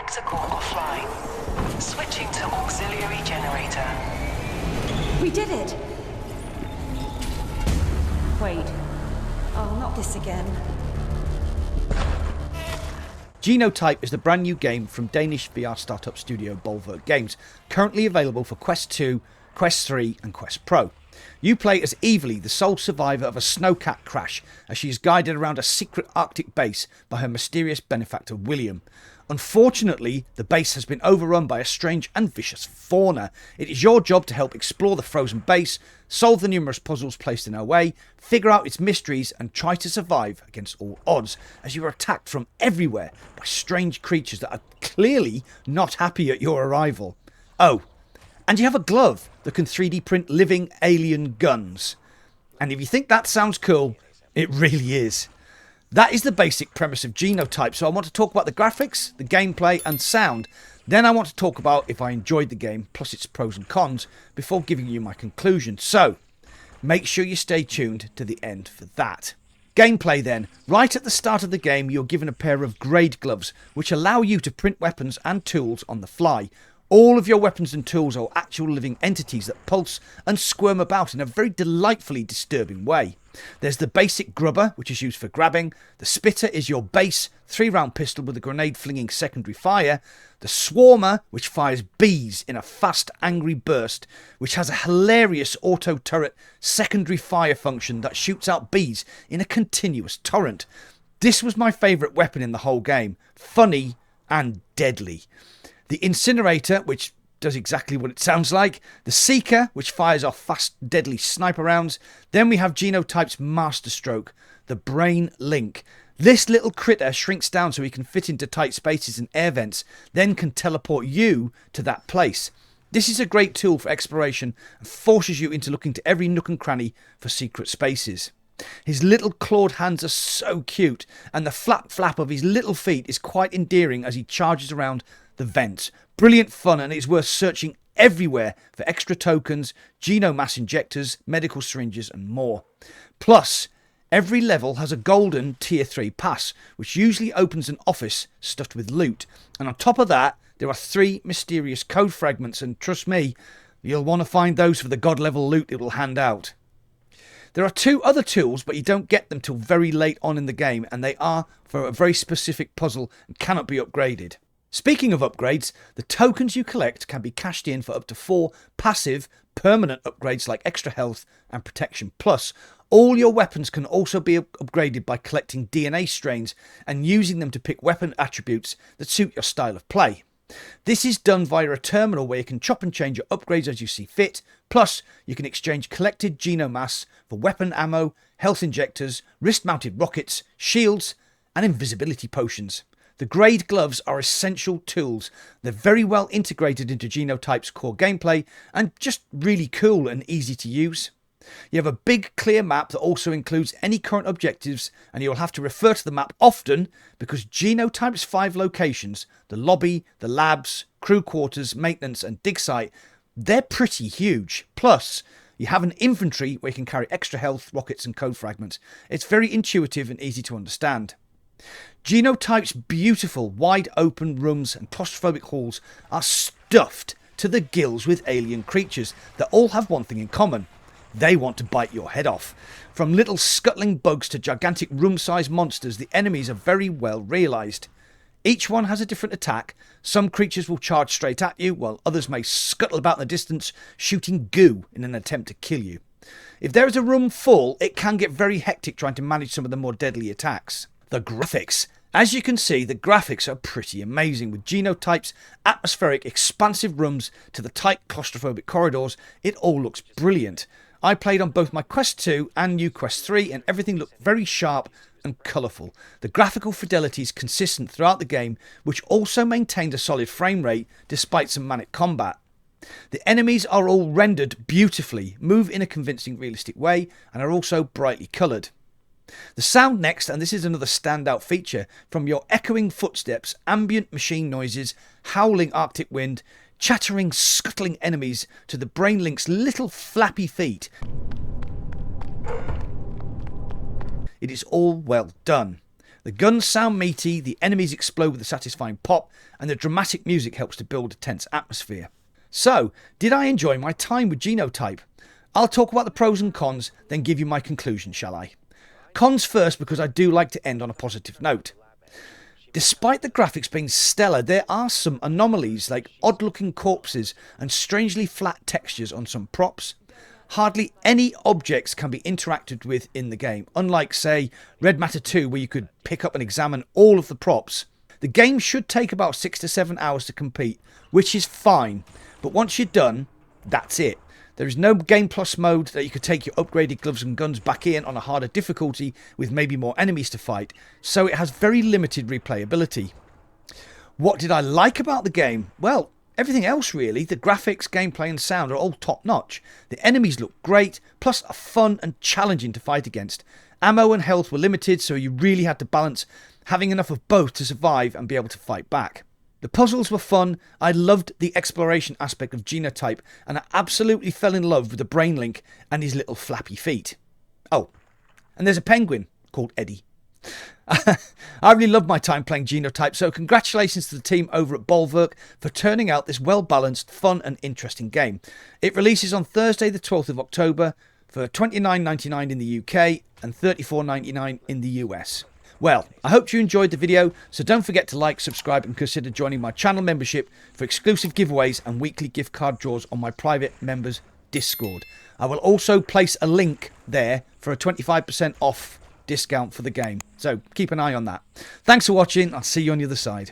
reactor core offline. Switching to auxiliary generator. We did it! Wait. Oh, not this again. Genotype is the brand new game from Danish VR startup studio Bolverk Games, currently available for Quest 2, Quest 3 and Quest Pro. You play as Evelyn, the sole survivor of a snowcat crash, as she is guided around a secret Arctic base by her mysterious benefactor William. Unfortunately, the base has been overrun by a strange and vicious fauna. It is your job to help explore the frozen base, solve the numerous puzzles placed in her way, figure out its mysteries and try to survive against all odds, as you are attacked from everywhere by strange creatures that are clearly not happy at your arrival. Oh, and you have a glove that can 3D print living alien guns. And if you think that sounds cool, it really is. That is the basic premise of Genotype, so I want to talk about the graphics, the gameplay and sound. Then I want to talk about if I enjoyed the game, plus its pros and cons, before giving you my conclusion. So, make sure you stay tuned to the end for that. Gameplay then. Right at the start of the game, you're given a pair of grade gloves, which allow you to print weapons and tools on the fly. All of your weapons and tools are actual living entities that pulse and squirm about in a very delightfully disturbing way. There's the basic grubber, which is used for grabbing. The spitter is your base 3-round pistol with a grenade flinging secondary fire. The swarmer, which fires bees in a fast angry burst, which has a hilarious auto turret secondary fire function that shoots out bees in a continuous torrent. This was my favourite weapon in the whole game. Funny and deadly. The incinerator, which does exactly what it sounds like. The Seeker, which fires off fast, deadly sniper rounds. Then we have Genotype's masterstroke, the Brain Link. This little critter shrinks down so he can fit into tight spaces and air vents, then can teleport you to that place. This is a great tool for exploration and forces you into looking to every nook and cranny for secret spaces. His little clawed hands are so cute, and the flap of his little feet is quite endearing as he charges around the vents. Brilliant fun, and it's worth searching everywhere for extra tokens, genomass injectors, medical syringes and more. Plus, every level has a golden tier 3 pass, which usually opens an office stuffed with loot. And on top of that, there are 3 mysterious code fragments, and trust me, you'll want to find those for the god level loot it will hand out. There are 2 other tools, but you don't get them till very late on in the game, and they are for a very specific puzzle and cannot be upgraded. Speaking of upgrades, the tokens you collect can be cashed in for up to 4 passive, permanent upgrades like extra health and protection. Plus, all your weapons can also be upgraded by collecting DNA strains and using them to pick weapon attributes that suit your style of play. This is done via a terminal where you can chop and change your upgrades as you see fit. Plus, you can exchange collected genomass for weapon ammo, health injectors, wrist-mounted rockets, shields, and invisibility potions. The grade gloves are essential tools. They're very well integrated into Genotype's core gameplay and just really cool and easy to use. You have a big clear map that also includes any current objectives, and you'll have to refer to the map often because Genotype's 5 locations, the lobby, the labs, crew quarters, maintenance and dig site, they're pretty huge. Plus, you have an inventory where you can carry extra health, rockets and code fragments. It's very intuitive and easy to understand. Genotype's beautiful wide open rooms and claustrophobic halls are stuffed to the gills with alien creatures that all have one thing in common. They want to bite your head off. From little scuttling bugs to gigantic room-sized monsters, the enemies are very well realised. Each one has a different attack. Some creatures will charge straight at you, while others may scuttle about in the distance, shooting goo in an attempt to kill you. If there is a room full, it can get very hectic trying to manage some of the more deadly attacks. The graphics. As you can see, the graphics are pretty amazing. With Genotype's atmospheric, expansive rooms to the tight claustrophobic corridors, it all looks brilliant. I played on both my Quest 2 and new Quest 3 and everything looked very sharp and colourful. The graphical fidelity is consistent throughout the game, which also maintained a solid frame rate despite some manic combat. The enemies are all rendered beautifully, move in a convincing realistic way and are also brightly coloured. The sound next, and this is another standout feature, from your echoing footsteps, ambient machine noises, howling Arctic wind, chattering, scuttling enemies to the Brain Link's little flappy feet. It is all well done. The guns sound meaty, the enemies explode with a satisfying pop, and the dramatic music helps to build a tense atmosphere. So, did I enjoy my time with Genotype? I'll talk about the pros and cons, then give you my conclusion, shall I? Cons first, because I do like to end on a positive note. Despite the graphics being stellar, there are some anomalies like odd looking corpses and strangely flat textures on some props. Hardly any objects can be interacted with in the game, unlike say Red Matter 2 where you could pick up and examine all of the props. The game should take about 6 to 7 hours to complete, which is fine, but once you're done, that's it. There is no Game Plus mode that you could take your upgraded gloves and guns back in on a harder difficulty with maybe more enemies to fight, so it has very limited replayability. What did I like about the game? Well, everything else really. The graphics, gameplay and sound are all top notch. The enemies look great, plus are fun and challenging to fight against. Ammo and health were limited, so you really had to balance having enough of both to survive and be able to fight back. The puzzles were fun. I loved the exploration aspect of Genotype, and I absolutely fell in love with the Brain Link and his little flappy feet. Oh, and there's a penguin called Eddie. I really loved my time playing Genotype, so congratulations to the team over at Bolverk for turning out this well-balanced, fun and interesting game. It releases on Thursday the 12th of October for $29.99 in the UK and $34.99 in the US. Well, I hope you enjoyed the video, so don't forget to like, subscribe and consider joining my channel membership for exclusive giveaways and weekly gift card draws on my private members Discord. I will also place a link there for a 25% off discount for the game, so keep an eye on that. Thanks for watching. I'll see you on the other side.